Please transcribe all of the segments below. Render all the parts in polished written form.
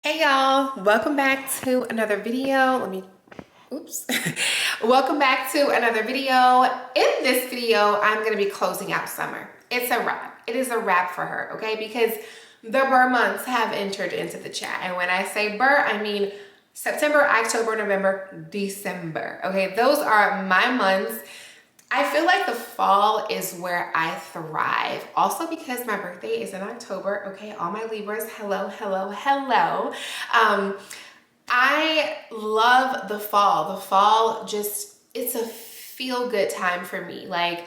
Hey y'all, welcome back to another video. Oops. Welcome back to another video. In this video, I'm gonna be closing out summer. It's a wrap. It is a wrap for her, okay? Because the Burr months have entered into the chat. And when I say Burr, I mean September, October, November, December, okay? Those are my months. I feel like the fall is where I thrive. Also because my birthday is in October. Okay, all my Libras, hello, hello, hello. I love the fall. The fall it's a feel-good time for me. Like,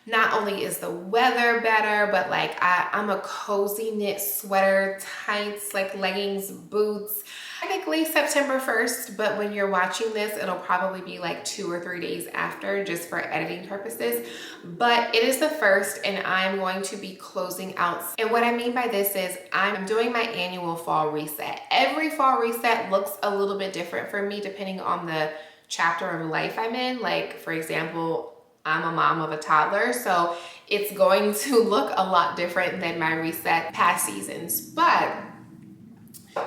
not only is the weather better, but like I'm a cozy knit sweater, tights, like leggings, boots. Technically September 1st, but when you're watching this, it'll probably be like 2 or 3 days after, just for editing purposes. But it is the 1st and I'm going to be closing out. And what I mean by this is I'm doing my annual fall reset. Every fall reset looks a little bit different for me depending on the chapter of life I'm in. Like, for example, I'm a mom of a toddler, so it's going to look a lot different than my reset past seasons. But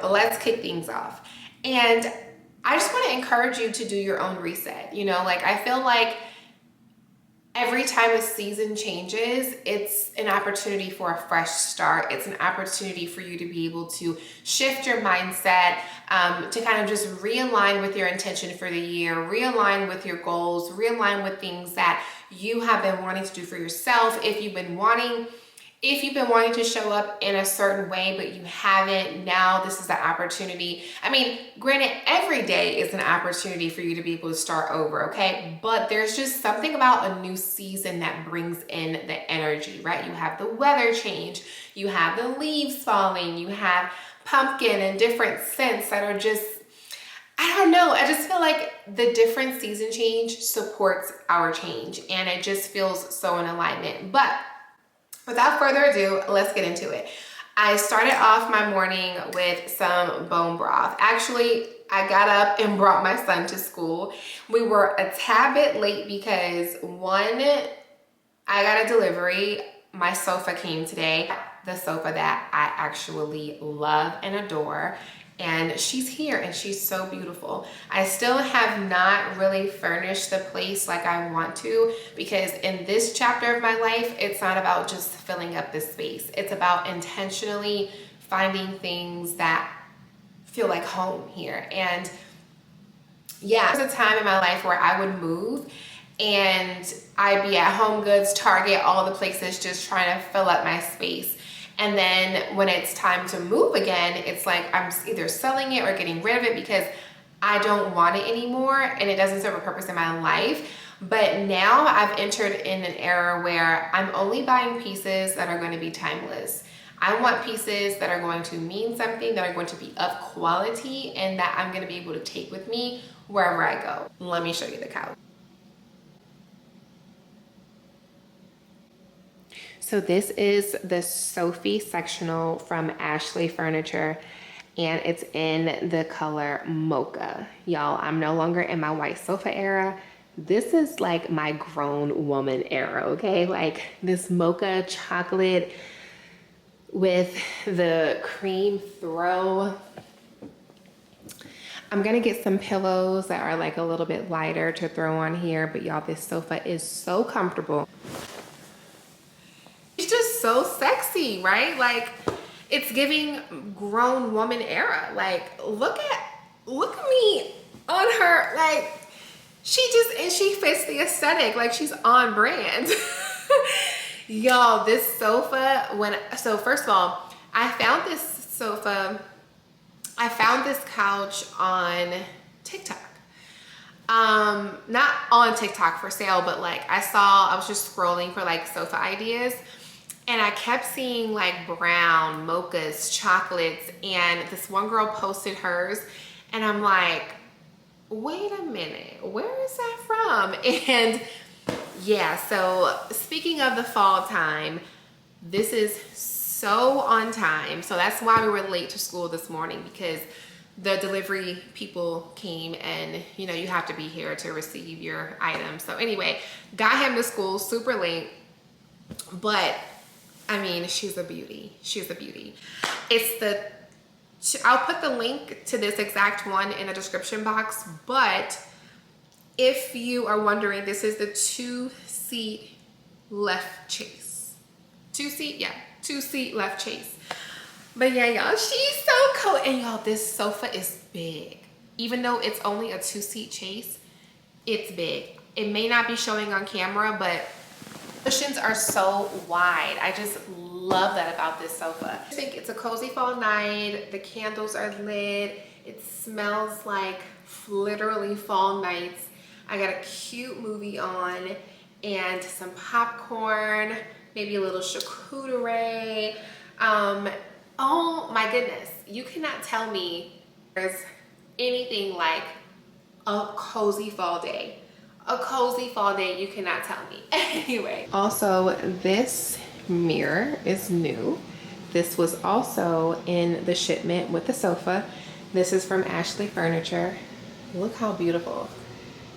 let's kick things off. And I just want to encourage you to do your own reset. You know, like, I feel like every time a season changes, it's an opportunity for a fresh start. It's an opportunity for you to be able to shift your mindset, to kind of just realign with your intention for the year, realign with your goals, realign with things that you have been wanting to do for yourself. If you've been wanting to show up in a certain way, but you haven't, now this is the opportunity. I mean, granted, every day is an opportunity for you to be able to start over, okay? But there's just something about a new season that brings in the energy, right? You have the weather change, you have the leaves falling, you have pumpkin and different scents that are just, I don't know. I just feel like the different season change supports our change, and it just feels so in alignment. But without further ado, let's get into it. I started off my morning with some bone broth. Actually, I got up and brought my son to school. We were a tad bit late because one, I got a delivery. My sofa came today, the sofa that I actually love and adore. And she's here and she's so beautiful. I still have not really furnished the place like I want to, because in this chapter of my life, it's not about just filling up this space. It's about intentionally finding things that feel like home here. And yeah, there's a time in my life where I would move and I'd be at Home Goods, Target, all the places, just trying to fill up my space. And then when it's time to move again, it's like I'm either selling it or getting rid of it because I don't want it anymore and it doesn't serve a purpose in my life. But now I've entered in an era where I'm only buying pieces that are going to be timeless. I want pieces that are going to mean something, that are going to be of quality, and that I'm going to be able to take with me wherever I go. Let me show you the couch. So this is the Sophie sectional from Ashley Furniture, and it's in the color mocha. Y'all, I'm no longer in my white sofa era. This is like my grown woman era, okay? Like this mocha chocolate with the cream throw. I'm gonna get some pillows that are like a little bit lighter to throw on here, but y'all, this sofa is so comfortable. It's just so sexy, right? Like, it's giving grown woman era. Like, look at me on her. Like, she fits the aesthetic. Like, she's on brand. Y'all, this sofa, so first of all, I found this couch on TikTok. Not on TikTok for sale, but like I was just scrolling for like sofa ideas, and I kept seeing like brown, mochas, chocolates, and this one girl posted hers, and I'm like, wait a minute, where is that from? And yeah, so speaking of the fall time, this is so on time. So that's why we were late to school this morning, because the delivery people came and, you know, you have to be here to receive your items. So anyway, got him to school super late, but I mean, she's a beauty. She's a beauty. It's the I'll put the link to this exact one in the description box, but if you are wondering, this is the 2-seat left chase. 2-seat, yeah, 2-seat left chase. But yeah, y'all, she's so cool. And y'all, this sofa is big. Even though it's only a 2-seat chase, it's big. It may not be showing on camera, but cushions are so wide. I just love that about this sofa. I think it's a cozy fall night. The candles are lit. It smells like literally fall nights. I got a cute movie on and some popcorn, maybe a little charcuterie. Oh my goodness, you cannot tell me there's anything like a cozy fall day. A cozy fall day, you cannot tell me. Anyway. Also, this mirror is new. This was also in the shipment with the sofa. This is from Ashley Furniture. Look how beautiful.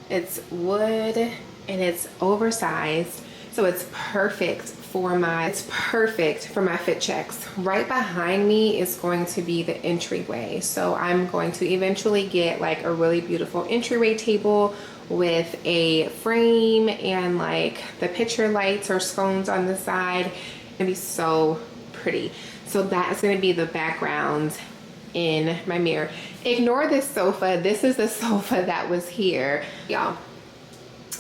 It's wood and it's oversized, so it's perfect for my fit checks. Right behind me is going to be the entryway, so I'm going to eventually get like a really beautiful entryway table with a frame and like the picture lights or scones on the side. It's gonna be so pretty. So that's gonna be the background in my mirror. Ignore this sofa. This is the sofa that was here, y'all.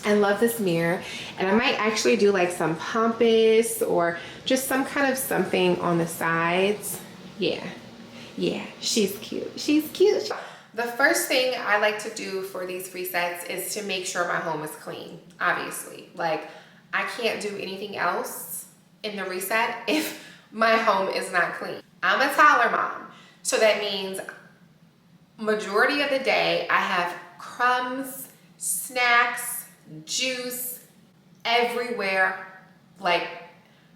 I love this mirror, and I might actually do like some pampas or just some kind of something on the sides. Yeah, she's cute. She's cute. The first thing I like to do for these resets is to make sure my home is clean, obviously. Like, I can't do anything else in the reset if my home is not clean. I'm a toddler mom, so that means majority of the day I have crumbs, snacks, juice everywhere. Like,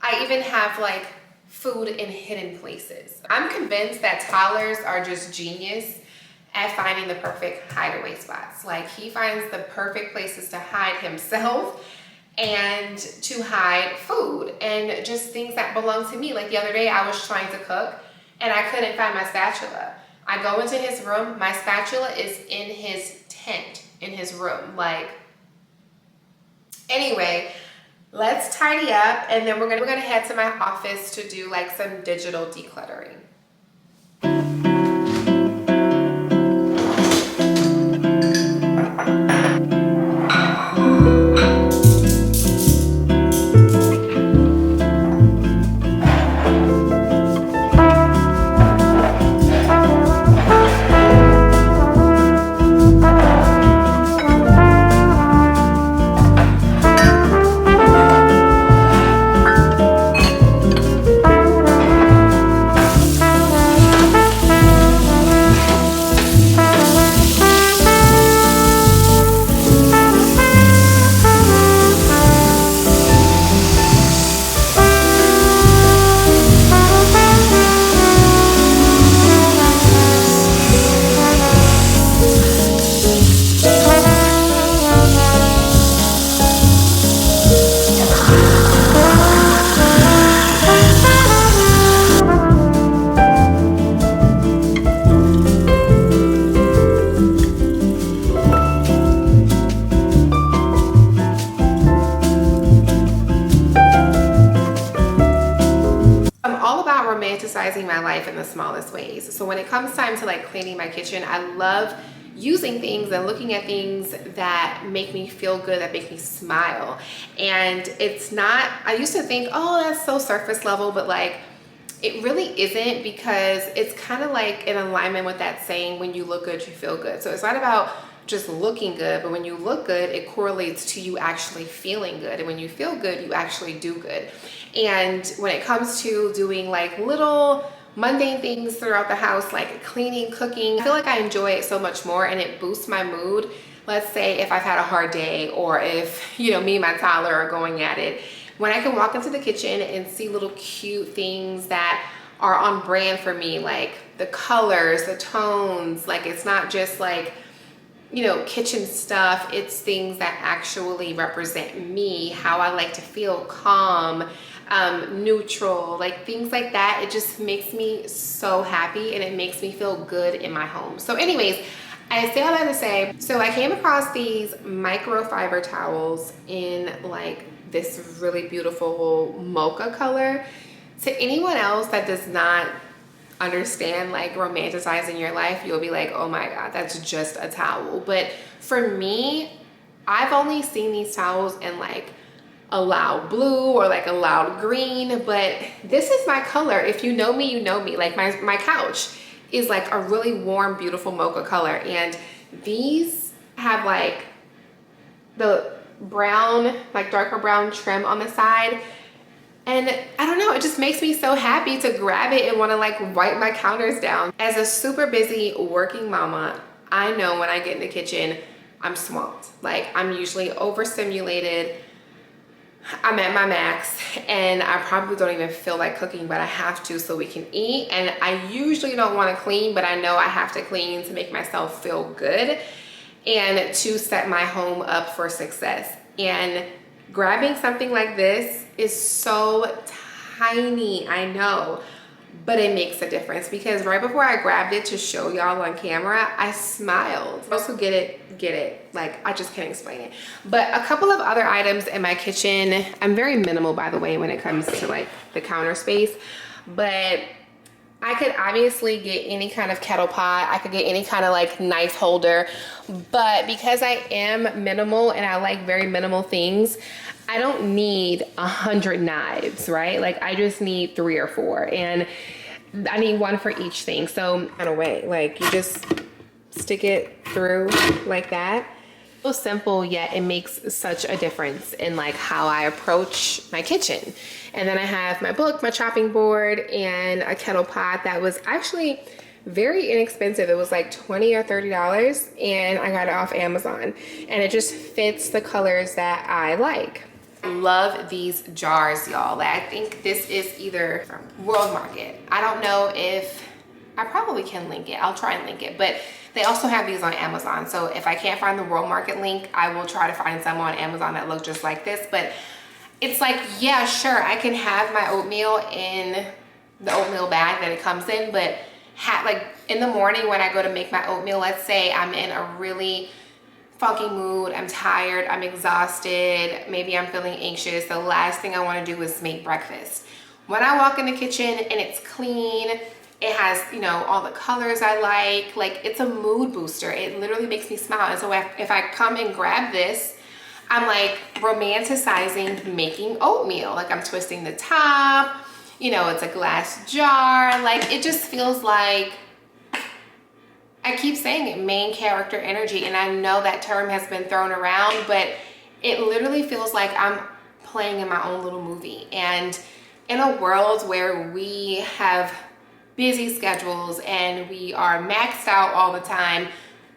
I even have like food in hidden places. I'm convinced that toddlers are just genius at finding the perfect hideaway spots. Like, he finds the perfect places to hide himself and to hide food and just things that belong to me. Like the other day I was trying to cook and I couldn't find my spatula. I go into his room, my spatula is in his tent, in his room. Like, anyway, let's tidy up, and then we're gonna head to my office to do like some digital decluttering. Romanticizing my life in the smallest ways. So when it comes time to like cleaning my kitchen, I love using things and looking at things that make me feel good, that make me smile. And it's not, I used to think, oh, that's so surface level, but like, it really isn't, because it's kind of like in alignment with that saying, when you look good, you feel good. So it's not about just looking good, but when you look good, it correlates to you actually feeling good. And when you feel good, you actually do good. And when it comes to doing like little mundane things throughout the house, like cleaning, cooking, I feel like I enjoy it so much more, and it boosts my mood. Let's say if I've had a hard day, or if, you know, me and my toddler are going at it, when I can walk into the kitchen and see little cute things that are on brand for me, like the colors, the tones, like it's not just like, you know, kitchen stuff, it's things that actually represent me, how I like to feel, calm, neutral, like things like that. It just makes me so happy and it makes me feel good in my home. So anyways, I say all that to say, so I came across these microfiber towels in like this really beautiful mocha color. To anyone else that does not understand like romanticizing your life, you'll be like, oh my God, that's just a towel. But for me, I've only seen these towels in like a loud blue or like a loud green, but this is my color. If you know me, you know me. Like my couch is like a really warm, beautiful mocha color. And these have like the brown, like darker brown trim on the side. And I don't know, it just makes me so happy to grab it and want to like wipe my counters down. As a super busy working mama, I know when I get in the kitchen, I'm swamped. Like I'm usually overstimulated. I'm at my max and I probably don't even feel like cooking, but I have to so we can eat. And I usually don't want to clean, but I know I have to clean to make myself feel good and to set my home up for success. And grabbing something like this is so tiny, I know, but it makes a difference because right before I grabbed it to show y'all on camera, I smiled. Those who get it. Like, I just can't explain it. But a couple of other items in my kitchen, I'm very minimal, by the way, when it comes to like the counter space, but I could obviously get any kind of kettle pot. I could get any kind of like knife holder, but because I am minimal and I like very minimal things, I don't need 100 knives, right? Like I just need 3 or 4 and I need one for each thing. So in a way, like you just stick it through like that. So simple, yet it makes such a difference in like how I approach my kitchen. And then I have my book, my chopping board, and a kettle pot that was actually very inexpensive. It was like $20 or $30 and I got it off Amazon. And it just fits the colors that I like. Love these jars, y'all. I think this is either from World Market. I don't know if, I probably can link it. I'll try and link it, but they also have these on Amazon. So if I can't find the World Market link, I will try to find some on Amazon that look just like this. But it's like, yeah, sure, I can have my oatmeal in the oatmeal bag that it comes in, but like in the morning when I go to make my oatmeal, let's say I'm in a really funky mood, I'm tired, I'm exhausted, maybe I'm feeling anxious, the last thing I want to do is make breakfast. When I walk in the kitchen and it's clean, it has, you know, all the colors I like it's a mood booster. It literally makes me smile. And so if I come and grab this, I'm like romanticizing making oatmeal. Like I'm twisting the top, you know, it's a glass jar. Like it just feels like, I keep saying it, main character energy. And I know that term has been thrown around, but it literally feels like I'm playing in my own little movie. And in a world where we have busy schedules and we are maxed out all the time,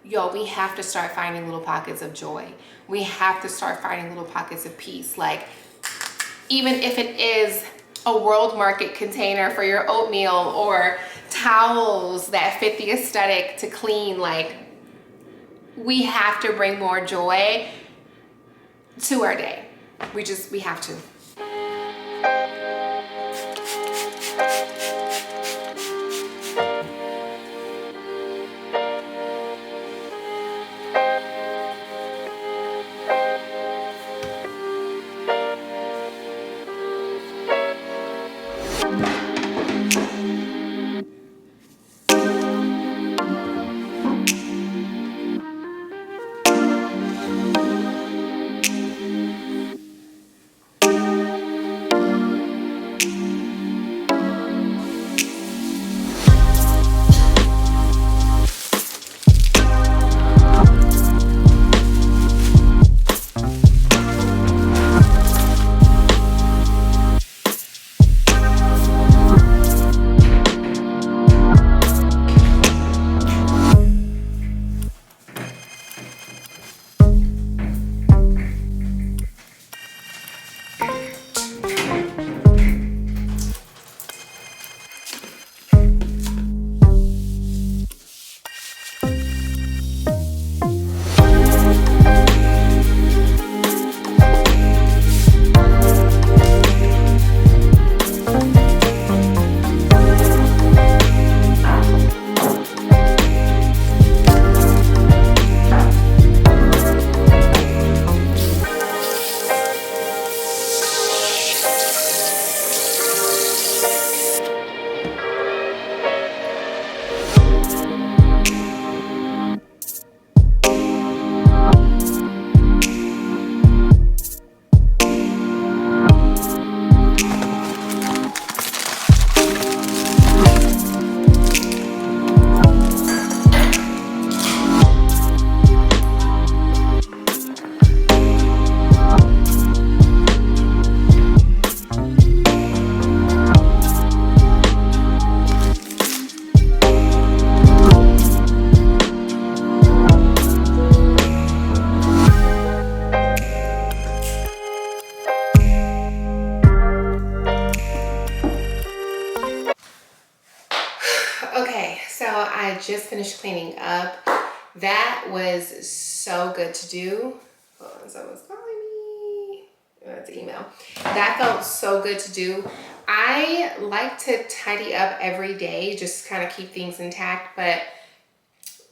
yo, we have to start finding little pockets of joy. We have to start finding little pockets of peace. Like, even if it is a World Market container for your oatmeal or towels that fit the aesthetic to clean, like, we have to bring more joy to our day. We have to. tidying up. That was so good to do. Hold on, someone's calling me. Oh, that's an email. That felt so good to do. I like to tidy up every day, just kind of keep things intact, but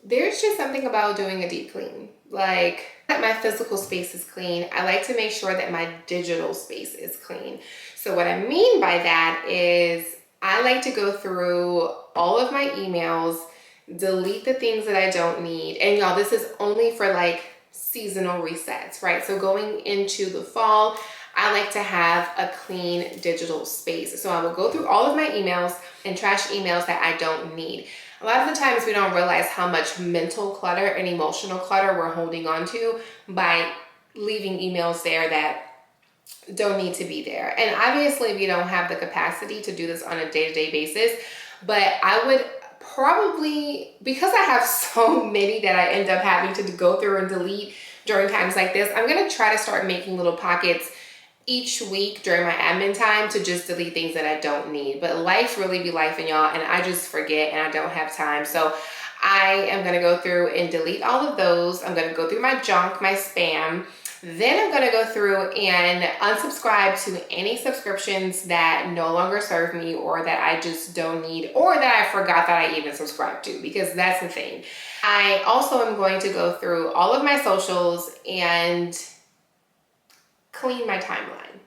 there's just something about doing a deep clean. Like, that my physical space is clean, I like to make sure that my digital space is clean. So what I mean by that is I like to go through all of my emails, delete the things that I don't need. And y'all, this is only for like seasonal resets, right? So going into the fall, I like to have a clean digital space. So I will go through all of my emails and trash emails that I don't need. A lot of the times we don't realize how much mental clutter and emotional clutter we're holding on to by leaving emails there that don't need to be there. And obviously we don't have the capacity to do this on a day-to-day basis, but I would probably, because I have so many that I end up having to go through and delete during times like this, I'm gonna try to start making little pockets each week during my admin time to just delete things that I don't need. But life really be life, and y'all, and I just forget and I don't have time. So I am gonna go through and delete all of those. I'm gonna go through my junk, my spam. Then I'm gonna go through and unsubscribe to any subscriptions that no longer serve me or that I just don't need or that I forgot that I even subscribed to, because that's the thing. I also am going to go through all of my socials and clean my timeline.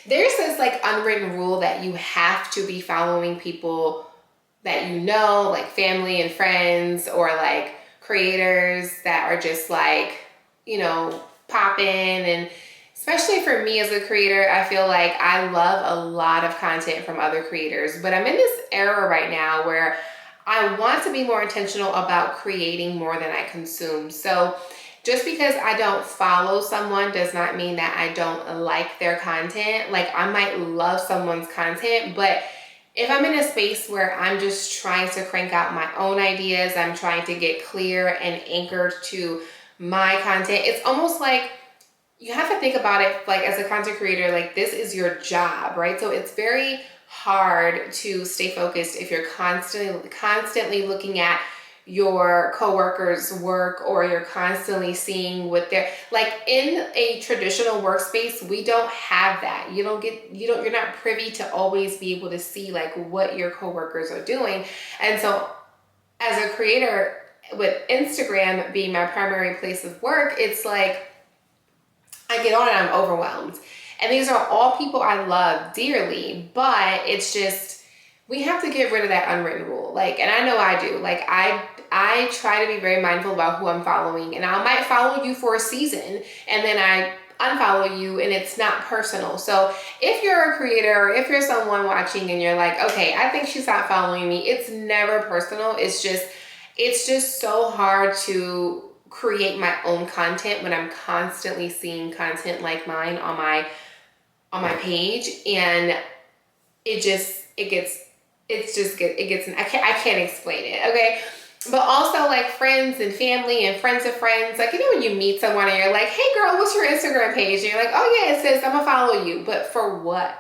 There's this like unwritten rule that you have to be following people that you know, like family and friends, or like creators that are just like, you know, popping. And especially for me as a creator, I feel like I love a lot of content from other creators, but I'm in this era right now where I want to be more intentional about creating more than I consume. So just because I don't follow someone does not mean that I don't like their content. Like, I might love someone's content, but if I'm in a space where I'm just trying to crank out my own ideas, I'm trying to get clear and anchored to my content, it's almost like you have to think about it like as a content creator, like this is your job, right? So it's very hard to stay focused if you're constantly looking at your coworkers' work, or you're constantly seeing what they're like. In a traditional workspace, we don't have that. You're not privy to always be able to see like what your coworkers are doing. And so as a creator, with Instagram being my primary place of work, it's like I get on and I'm overwhelmed. And these are all people I love dearly, but it's just, we have to get rid of that unwritten rule. Like, and I know I do. Like, I try to be very mindful about who I'm following, and I might follow you for a season and then I unfollow you and it's not personal. So if you're a creator or if you're someone watching and you're like, okay, I think she's not following me, it's never personal. It's just so hard to create my own content when I'm constantly seeing content like mine on my page, and it gets I can't explain it, okay? But also like friends and family and friends of friends, like, you know, when you meet someone and you're like, hey girl, what's your Instagram page? And you're like, oh yeah, it says I'm gonna follow you, but for what?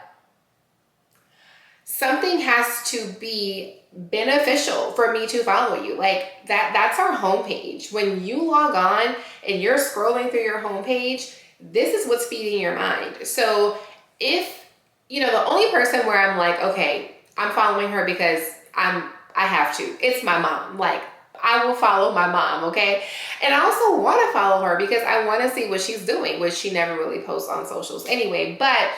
Something has to be beneficial for me to follow you. Like that's our homepage. When you log on and you're scrolling through your homepage, this is what's feeding your mind. So if, you know, the only person where I'm like, okay, I'm following her because I have to, it's my mom. Like, I will follow my mom, okay? And I also want to follow her because I want to see what she's doing, which she never really posts on socials anyway. But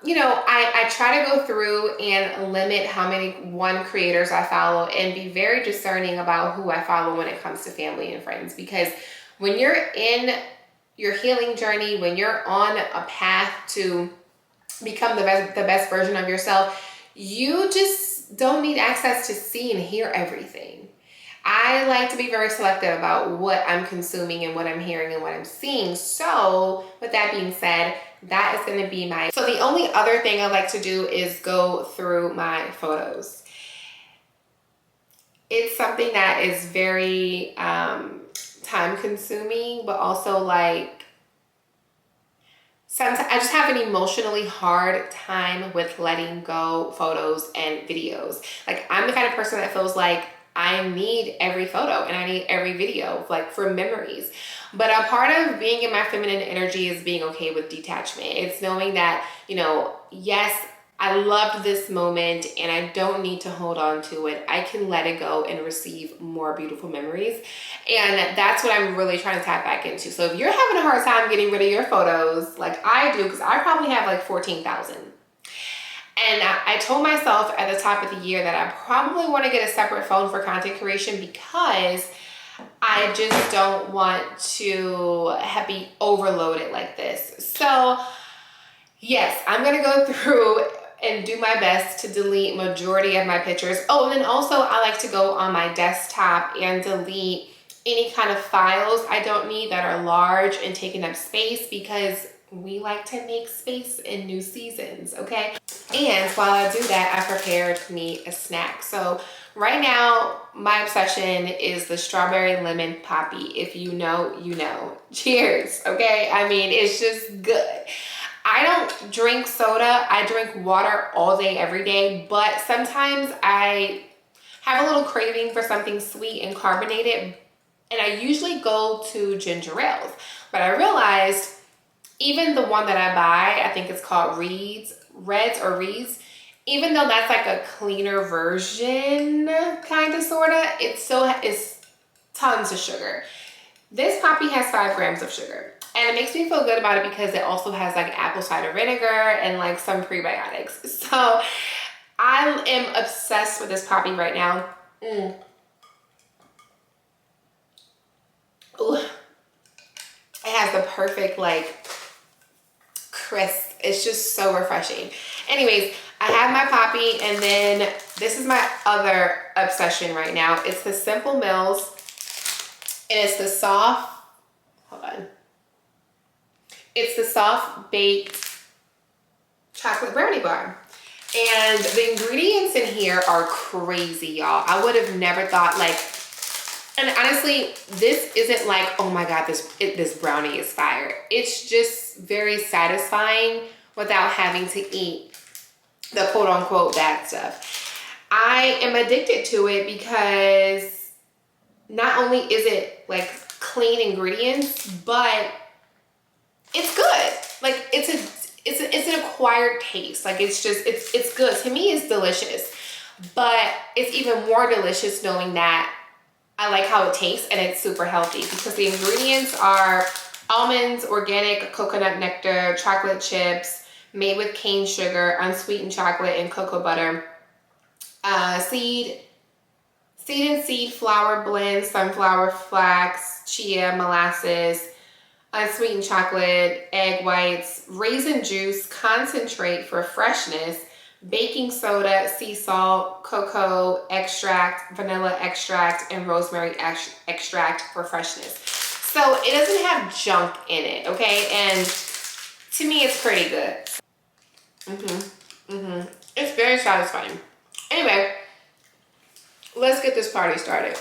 you know, I try to go through and limit how many creators I follow and be very discerning about who I follow when it comes to family and friends. Because when you're in your healing journey, when you're on a path to become the best version of yourself, you just don't need access to see and hear everything. I like to be very selective about what I'm consuming and what I'm hearing and what I'm seeing. So with that being said, that is going to be so the only other thing I like to do is go through my photos. It's something that is very time consuming, but also like sometimes I just have an emotionally hard time with letting go photos and videos. Like, I'm the kind of person that feels like I need every photo and I need every video, like, for memories. But a part of being in my feminine energy is being okay with detachment. It's knowing that, you know, yes, I loved this moment and I don't need to hold on to it. I can let it go and receive more beautiful memories. And that's what I'm really trying to tap back into. So if you're having a hard time getting rid of your photos, like I do, because I probably have like 14,000. And I told myself at the top of the year that I probably want to get a separate phone for content creation because I just don't want to be overloaded like this. So yes, I'm going to go through and do my best to delete majority of my pictures. Oh, and then also I like to go on my desktop and delete any kind of files I don't need that are large and taking up space, because we like to make space in new seasons, okay? And while I do that, I prepared me a snack. So right now, my obsession is the strawberry lemon poppy. If you know, you know. Cheers, okay? I mean, it's just good. I don't drink soda. I drink water all day, every day, but sometimes I have a little craving for something sweet and carbonated, and I usually go to ginger ales. But I realized even the one that I buy, I think it's called Reds, even though that's like a cleaner version, kind of, sort of, it still is tons of sugar. This poppy has 5 grams of sugar. And it makes me feel good about it because it also has like apple cider vinegar and like some prebiotics. So I am obsessed with this poppy right now. Ooh. It has the perfect like crisp. It's just so refreshing. Anyways, I have my poppy, and then this is my other obsession right now. It's the Simple Mills, and it's the soft, hold on. It's the soft baked chocolate brownie bar. And the ingredients in here are crazy, y'all. I would have never thought, like, and honestly, this isn't like, oh my God, this brownie is fire. It's just very satisfying without having to eat the quote unquote bad stuff. I am addicted to it because not only is it like clean ingredients, but it's good. Like it's an acquired taste. Like it's good. To me, it's delicious, but it's even more delicious knowing that I like how it tastes and it's super healthy, because the ingredients are almonds, organic coconut nectar, chocolate chips, made with cane sugar, unsweetened chocolate, and cocoa butter, seed and seed flour blend, sunflower, flax, chia, molasses, unsweetened chocolate, egg whites, raisin juice, concentrate for freshness, baking soda, sea salt, cocoa extract, vanilla extract, and rosemary extract for freshness. So it doesn't have junk in it, okay? And to me, it's pretty good. It's very satisfying. Anyway, let's get this party started.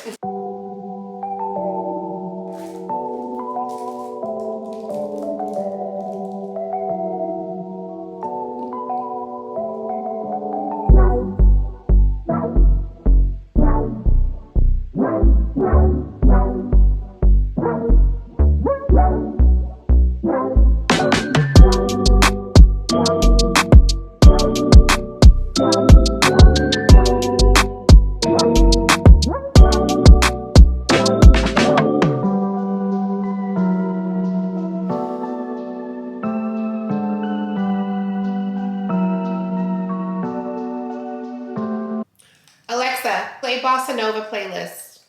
Alexa, play Bossa Nova playlist.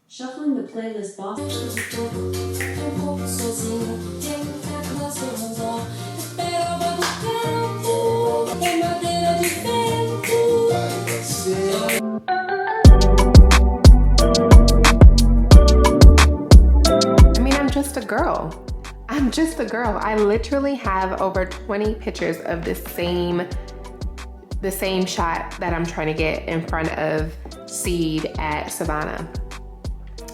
Shuffling the playlist Bossa. I mean, I'm just a girl. I literally have over 20 pictures of the same shot that I'm trying to get in front of Seed at Savannah.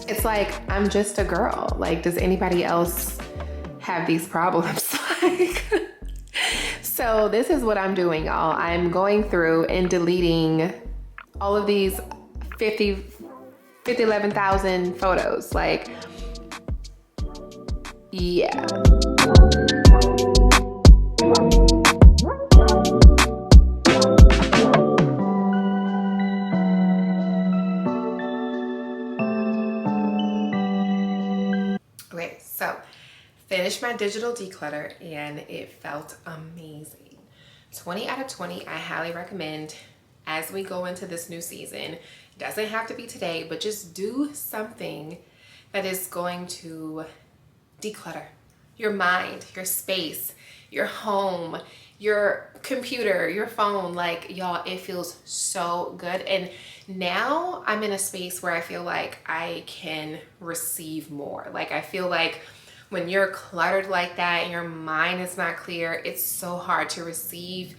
It's like, I'm just a girl. Like, does anybody else have these problems? So this is what I'm doing, y'all. I'm going through and deleting all of these 11,000 photos. Like, yeah. Okay, so finished my digital declutter and it felt amazing. 20 out of 20, I highly recommend as we go into this new season. It doesn't have to be today, but just do something that is going to declutter your mind, your space, your home, your computer, your phone. Like, y'all, it feels so good. And now I'm in a space where I feel like I can receive more. Like, I feel like when you're cluttered like that and your mind is not clear, it's so hard to receive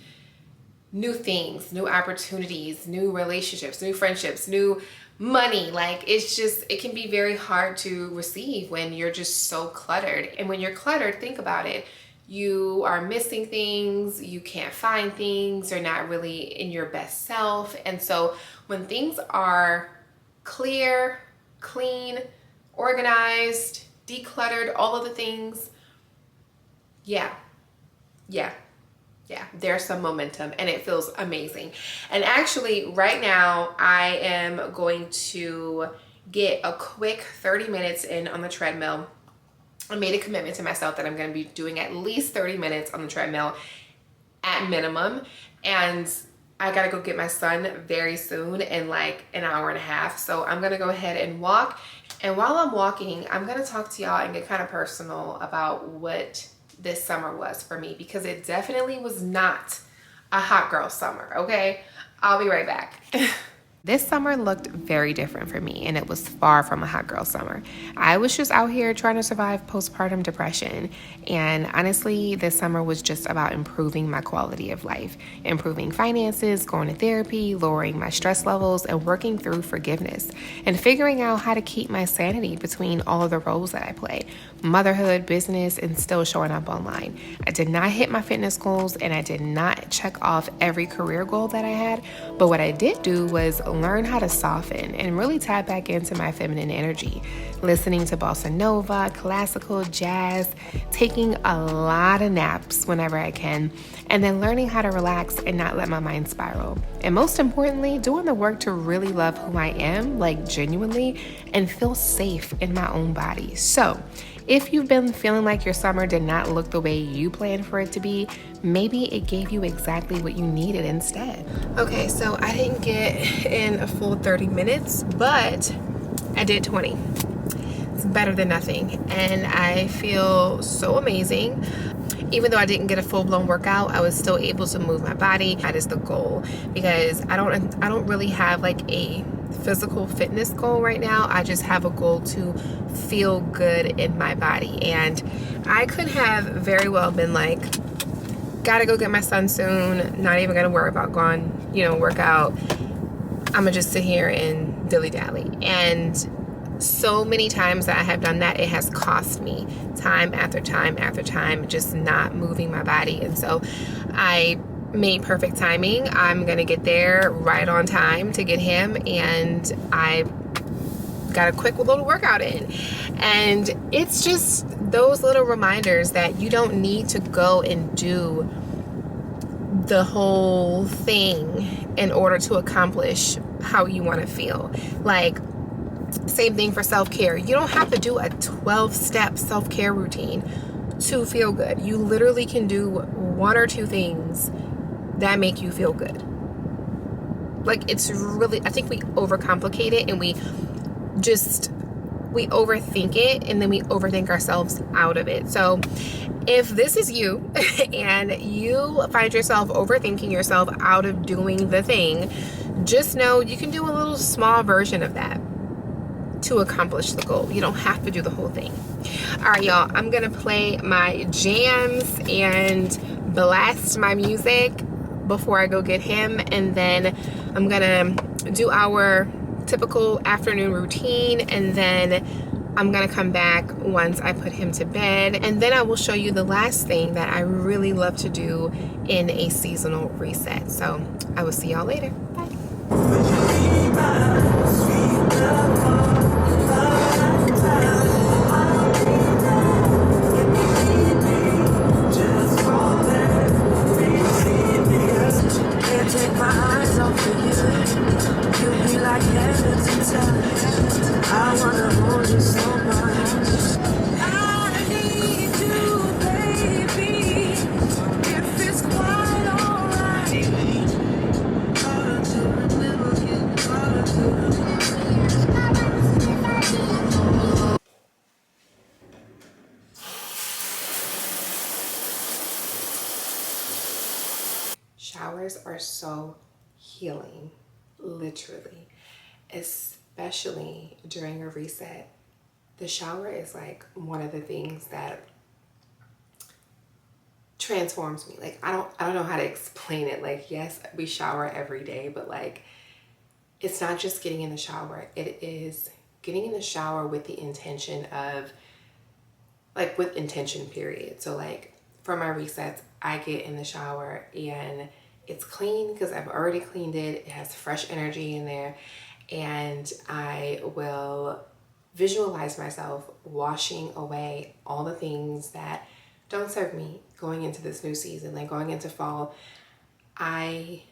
new things, new opportunities, new relationships, new friendships, new money. Like, it's just, it can be very hard to receive when you're just so cluttered. And when you're cluttered, think about it. You are missing things, you can't find things, you're not really in your best self. And so when things are clear, clean, organized, decluttered, all of the things, yeah, there's some momentum and it feels amazing. And actually right now I am going to get a quick 30 minutes in on the treadmill. I made a commitment to myself that I'm going to be doing at least 30 minutes on the treadmill at minimum. And I got to go get my son very soon in like an hour and a half. So I'm going to go ahead and walk. And while I'm walking, I'm going to talk to y'all and get kind of personal about what this summer was for me, because it definitely was not a hot girl summer, okay? I'll be right back. This summer looked very different for me, and it was far from a hot girl summer. I was just out here trying to survive postpartum depression, and honestly, this summer was just about improving my quality of life, improving finances, going to therapy, lowering my stress levels, and working through forgiveness, and figuring out how to keep my sanity between all of the roles that I play, motherhood, business, and still showing up online. I did not hit my fitness goals, and I did not check off every career goal that I had, but what I did do was learn how to soften and really tap back into my feminine energy, listening to bossa nova, classical, jazz, taking a lot of naps whenever I can, and then learning how to relax and not let my mind spiral. And most importantly, doing the work to really love who I am, like genuinely, and feel safe in my own body. So if you've been feeling like your summer did not look the way you planned for it to be, maybe it gave you exactly what you needed instead. Okay, so I didn't get in a full 30 minutes, but I did 20. It's better than nothing, and I feel so amazing. Even though I didn't get a full-blown workout, I was still able to move my body. That is the goal, because I don't really have like a physical fitness goal right now. I just have a goal to feel good in my body. And I could have very well been like, gotta go get my son soon, not even gonna worry about going, work out. I'm gonna just sit here and dilly-dally. And so many times that I have done that, it has cost me time after time after time, just not moving my body. And so I made perfect timing. I'm gonna get there right on time to get him, and I got a quick little workout in. And it's just those little reminders that you don't need to go and do the whole thing in order to accomplish how you want to feel. Like, same thing for self-care. You don't have to do a 12-step self-care routine to feel good. You literally can do one or two things that make you feel good. Like, it's really, I think we overcomplicate it, and we overthink it, and then we overthink ourselves out of it. So if this is you and you find yourself overthinking yourself out of doing the thing, just know you can do a little small version of that to accomplish the goal. You don't have to do the whole thing. All right, y'all, I'm gonna play my jams and blast my music before I go get him, and then I'm gonna do our typical afternoon routine, and then I'm gonna come back once I put him to bed, and then I will show you the last thing that I really love to do in a seasonal reset. So I will see y'all later. Bye. so healing, literally, especially during a reset. The shower is like one of the things that transforms me. Like I don't know how to explain it. Like yes, we shower every day, but like it's not just getting in the shower. It is getting in the shower with the intention of like with intention period. So like for my resets, I get in the shower and it's clean because I've already cleaned it. It has fresh energy in there, and I will visualize myself washing away all the things that don't serve me going into this new season. Like going into fall, I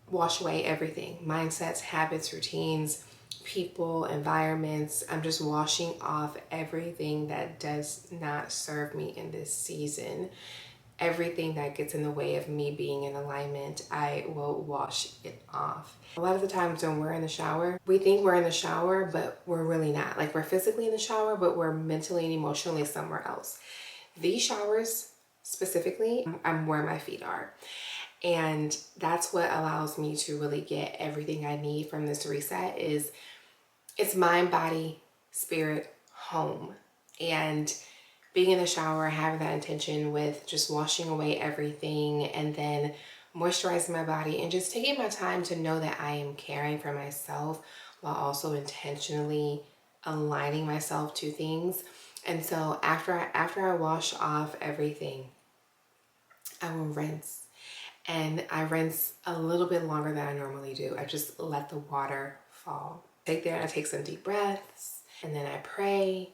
wash away everything, mindsets, habits, routines, people, environments. I'm just washing off everything that does not serve me in this season. Everything that gets in the way of me being in alignment, I will wash it off. A lot of the times when we're in the shower, we think we're in the shower, but we're really not. Like we're physically in the shower, but we're mentally and emotionally somewhere else. These showers specifically, I'm where my feet are. And that's what allows me to really get everything I need from this reset. Is it's mind, body, spirit, home. And being in the shower, having that intention with just washing away everything and then moisturizing my body and just taking my time to know that I am caring for myself while also intentionally aligning myself to things. And so after I wash off everything, I will rinse. And I rinse a little bit longer than I normally do. I just let the water fall. I take some deep breaths, and then I pray.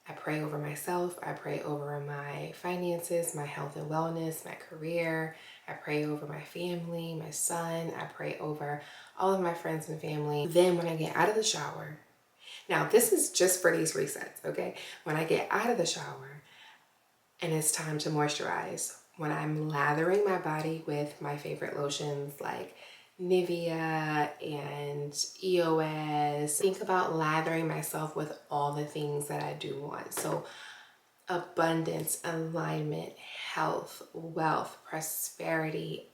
I pray over myself. I pray over my finances, my health and wellness, my career. I pray over my family, my son. I pray over all of my friends and family. Then when I get out of the shower, now this is just for these resets, okay? When I get out of the shower and it's time to moisturize, when I'm lathering my body with my favorite lotions like Nivea and EOS, think about lathering myself with all the things that I do want. So abundance, alignment, health, wealth, prosperity,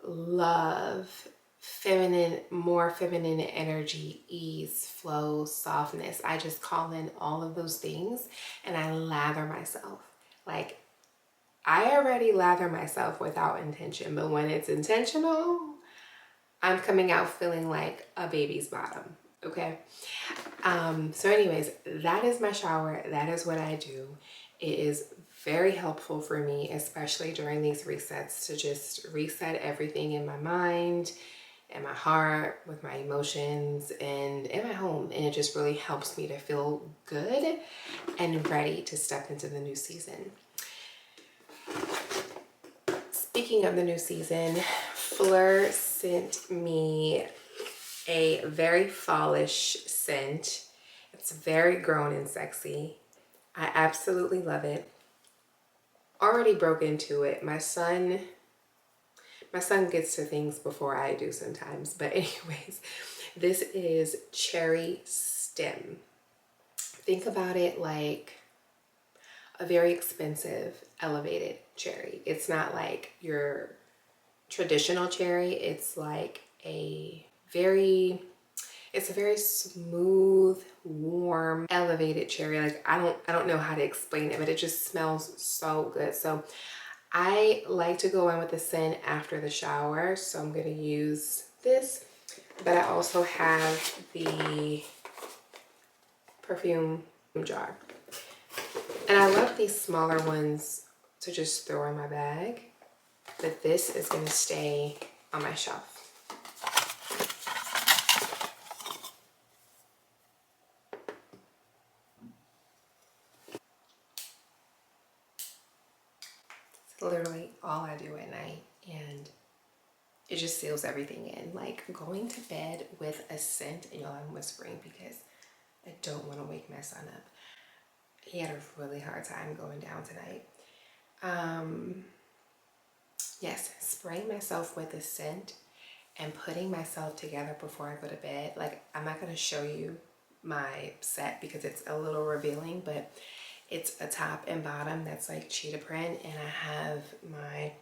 love, feminine, more feminine energy, ease, flow, softness. I just call in all of those things and I lather myself. Like I already lather myself without intention, but when it's intentional, I'm coming out feeling like a baby's bottom, okay? So anyways, that is my shower. That is what I do. It is very helpful for me, especially during these resets, to just reset everything in my mind, in my heart, with my emotions, and in my home. And it just really helps me to feel good and ready to step into the new season. Speaking of the new season, Fleur sent me a very fallish scent. It's very grown and sexy. I absolutely love it. Already broke into it. My son gets to things before I do sometimes. But anyways, this is Cherry Stem. Think about it like a very expensive elevated cherry. It's not like your traditional cherry. It's like it's a very smooth, warm, elevated cherry. Like I don't know how to explain it, but it just smells so good. So I like to go in with the scent after the shower. So I'm gonna use this, but I also have the perfume jar. And I love these smaller ones to just throw in my bag, but this is gonna stay on my shelf. It's literally all I do at night, and it just seals everything in. Like going to bed with a scent, and y'all, I'm whispering because I don't want to wake my son up. He had a really hard time going down tonight. Yes, spraying myself with a scent and putting myself together before I go to bed. Like I'm not going to show you my set because it's a little revealing, but it's a top and bottom that's like cheetah print, and I have my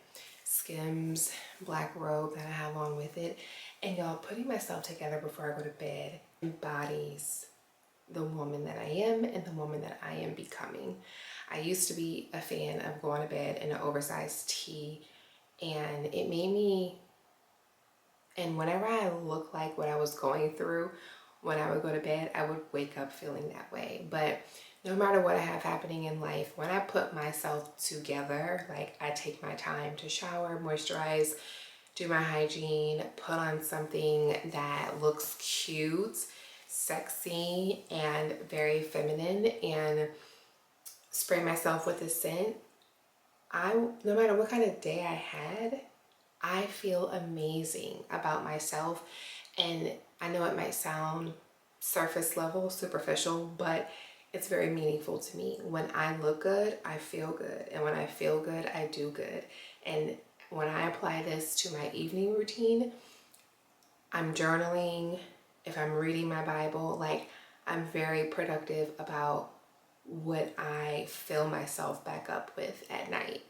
Skims black robe that I have on with it. And y'all, putting myself together before I go to bed embodies the woman that I am and the woman that I am becoming. I used to be a fan of going to bed in an oversized tee, and it made me, and whenever I look like what I was going through when I would go to bed, I would wake up feeling that way. But no matter what I have happening in life, when I put myself together, like I take my time to shower, moisturize, do my hygiene, put on something that looks cute, sexy, and very feminine, and spray myself with a scent, no matter what kind of day I had, I feel amazing about myself. And I know it might sound surface level, superficial, but it's very meaningful to me. When I look good, I feel good. And when I feel good, I do good. And when I apply this to my evening routine, I'm journaling, if I'm reading my Bible, like I'm very productive about what I fill myself back up with at night.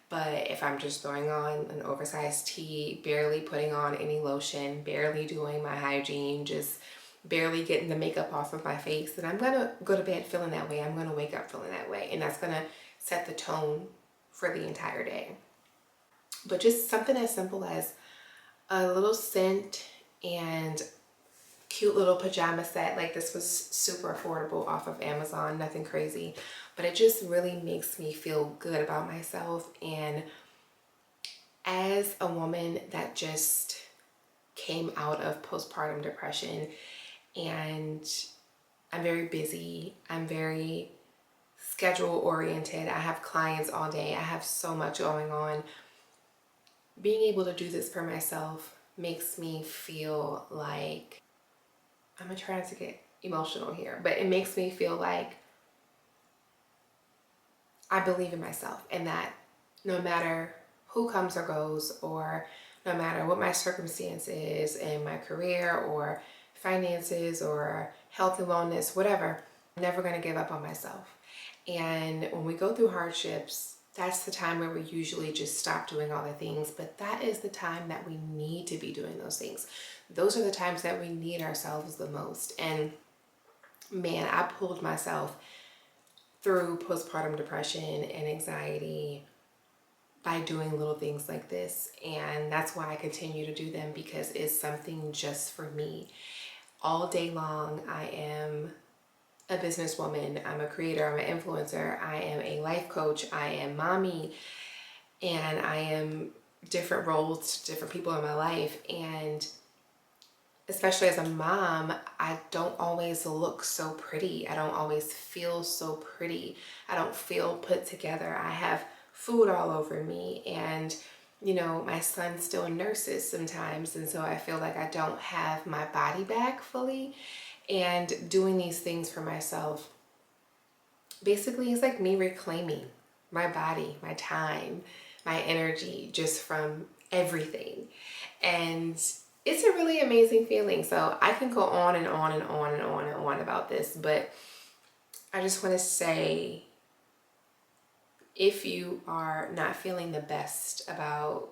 But if I'm just throwing on an oversized tee, barely putting on any lotion, barely doing my hygiene, just barely getting the makeup off of my face, then I'm gonna go to bed feeling that way. I'm gonna wake up feeling that way. And that's gonna set the tone for the entire day. But just something as simple as a little scent and cute little pajama set. Like this was super affordable off of Amazon, nothing crazy, but it just really makes me feel good about myself. And as a woman that just came out of postpartum depression, and I'm very busy, I'm very schedule oriented, I have clients all day, I have so much going on, being able to do this for myself makes me feel like, I'm gonna try not to get emotional here, but it makes me feel like I believe in myself, and that no matter who comes or goes, or no matter what my circumstance is in my career or finances or health and wellness, whatever, I'm never gonna give up on myself. And when we go through hardships, that's the time where we usually just stop doing all the things, but that is the time that we need to be doing those things. Those are the times that we need ourselves the most. And man, I pulled myself through postpartum depression and anxiety by doing little things like this. And that's why I continue to do them, because it's something just for me. All day long, I am a businesswoman, I'm a creator, I'm an influencer, I am a life coach, I am mommy, and I am different roles to different people in my life. And especially as a mom, I don't always look so pretty. I don't always feel so pretty. I don't feel put together. I have food all over me, and you know, my son still nurses sometimes, and so I feel like I don't have my body back fully. And doing these things for myself basically is like me reclaiming my body, my time, my energy, just from everything. And it's a really amazing feeling. So I can go on and on and on and on and on about this, but I just want to say, if you are not feeling the best about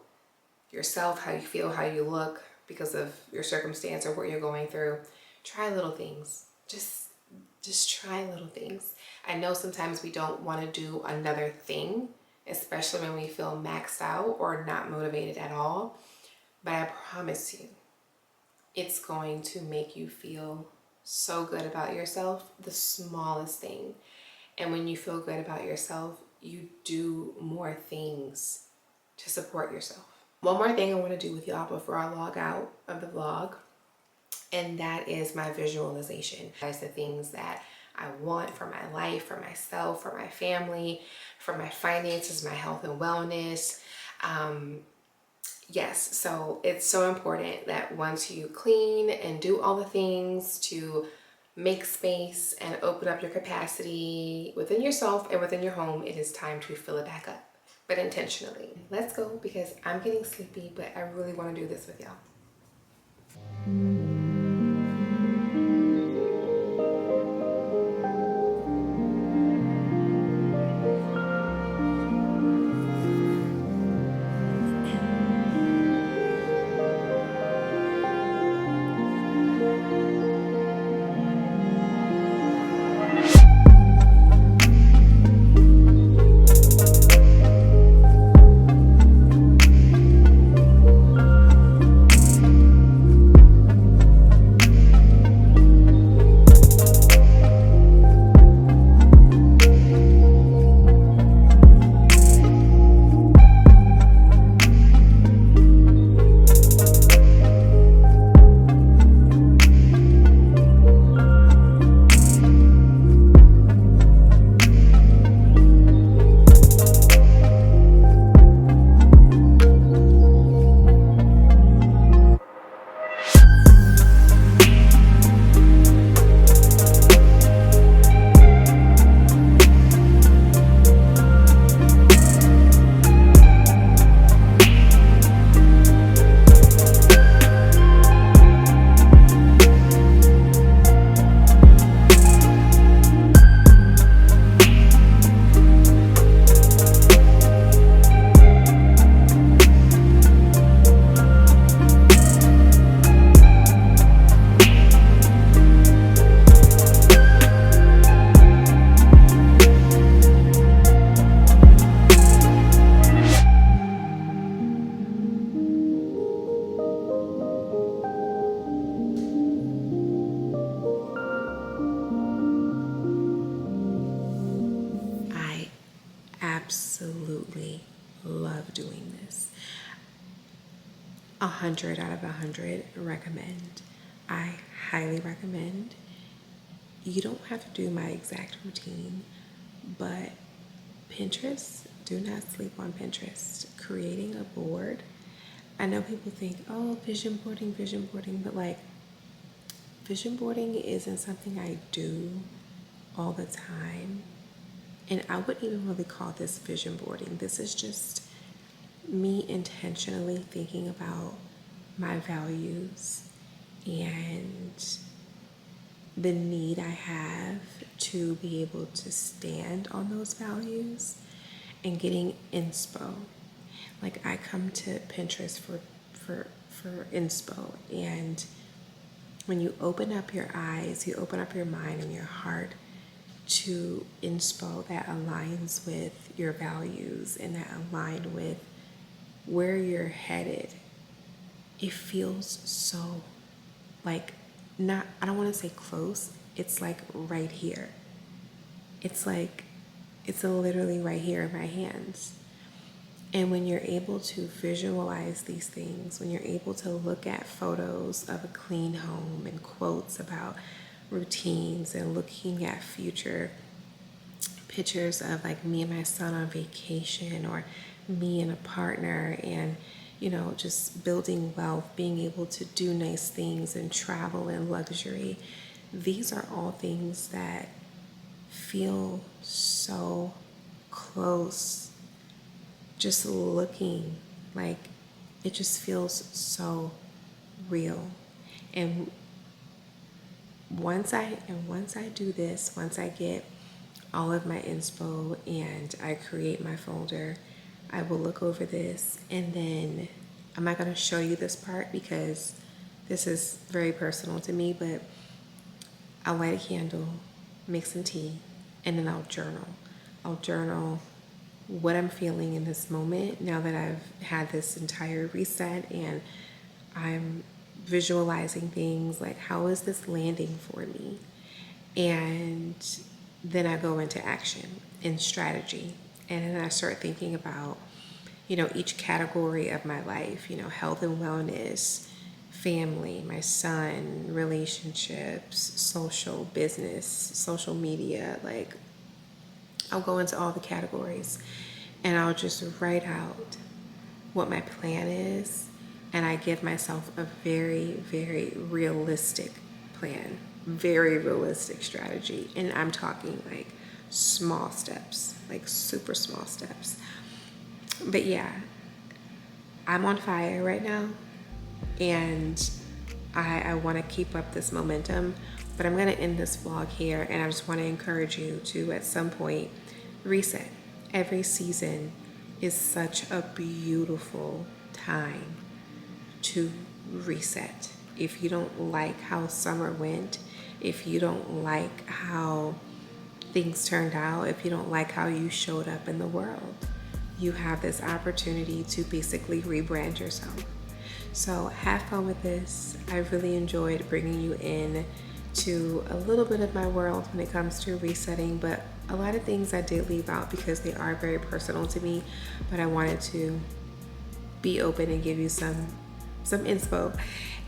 yourself, how you feel, how you look because of your circumstance or what you're going through, try little things. Just try little things. I know sometimes we don't want to do another thing, especially when we feel maxed out or not motivated at all. But I promise you, it's going to make you feel so good about yourself, the smallest thing. And when you feel good about yourself, you do more things to support yourself. One more thing I want to do with y'all before I log out of the vlog, and that is my visualization. That's the things that I want for my life, for myself, for my family, for my finances, my health and wellness. Yes, so it's so important that once you clean and do all the things to make space and open up your capacity within yourself and within your home, it is time to fill it back up, but intentionally. Let's go, because I'm getting sleepy, but I really want to do this with y'all. absolutely love doing this. 100 out of 100 recommend. I highly recommend. You don't have to do my exact routine, but Pinterest, do not sleep on Pinterest. Creating a board. I know people think, oh, vision boarding, but like vision boarding isn't something I do all the time. And I wouldn't even really call this vision boarding. This is just me intentionally thinking about my values and the need I have to be able to stand on those values and getting inspo. Like I come to Pinterest for inspo, and when you open up your eyes, you open up your mind and your heart to inspo that aligns with your values and that align with where you're headed, it feels so like not, I don't want to say close, it's like right here. It's like, it's literally right here in my hands. And when you're able to visualize these things, when you're able to look at photos of a clean home and quotes about routines and looking at future pictures of like me and my son on vacation or me and a partner and, you know, just building wealth, being able to do nice things and travel in luxury. These are all things that feel so close. Just looking, like it just feels so real. And once I do this, once I get all of my inspo and I create my folder, I will look over this, and then I'm not going to show you this part because this is very personal to me, but I'll light a candle, make some tea, and then I'll journal. I'll journal what I'm feeling in this moment now that I've had this entire reset and I'm visualizing things like, how is this landing for me? And then I go into action and strategy. And then I start thinking about, you know, each category of my life, you know, health and wellness, family, my son, relationships, social, business, social media. Like, I'll go into all the categories and I'll just write out what my plan is. And I give myself a very, very realistic plan, very realistic strategy. And I'm talking like small steps, like super small steps. But yeah, I'm on fire right now, and I want to keep up this momentum, but I'm going to end this vlog here, and I just want to encourage you to, at some point, reset. Every season is such a beautiful time to reset. If you don't like how summer went, if you don't like how things turned out, if you don't like how you showed up in the world, you have this opportunity to basically rebrand yourself. So have fun with this. I really enjoyed bringing you in to a little bit of my world when it comes to resetting, but a lot of things I did leave out because they are very personal to me, but I wanted to be open and give you some inspo.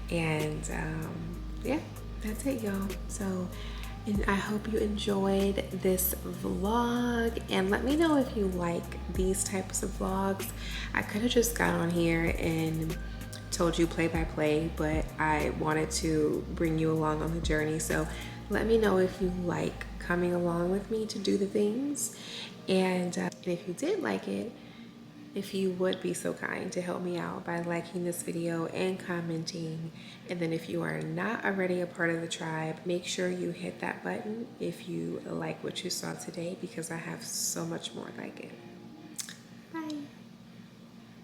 And yeah, that's it, y'all. So, and I hope you enjoyed this vlog, and let me know if you like these types of vlogs. I could have just got on here and told you play by play, but I wanted to bring you along on the journey. So let me know if you like coming along with me to do the things. And if you did like it, if you would be so kind to help me out by liking this video and commenting. And then if you are not already a part of the tribe, make sure you hit that button if you like what you saw today, because I have so much more like it.